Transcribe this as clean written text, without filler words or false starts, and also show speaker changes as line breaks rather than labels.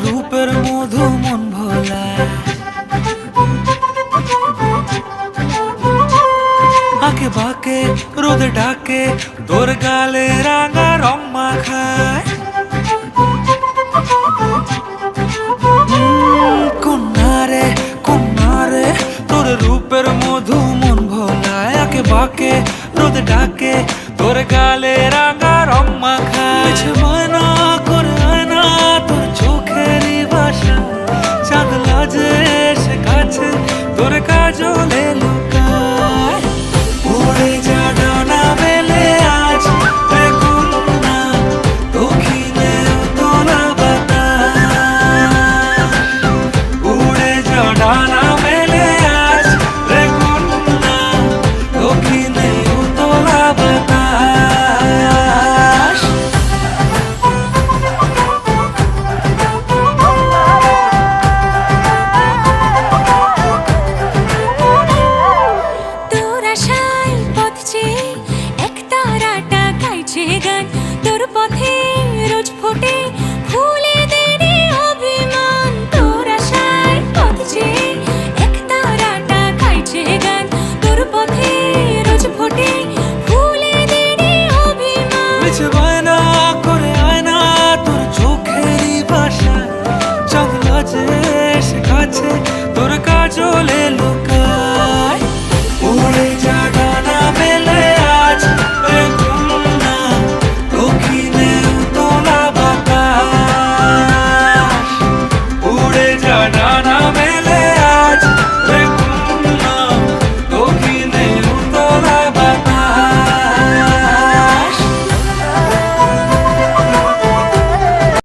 রূপের মধু মন ভোলায়। আঁকে বাঁকে রোদে ডাকে তোর গালে রাঙা রং মাখায়। কন্যারে কন্যারে তোর রূপের মধু মন ভোলায়। আঁকে বাঁকে রোদে ডাকে তোর গালে রাঙা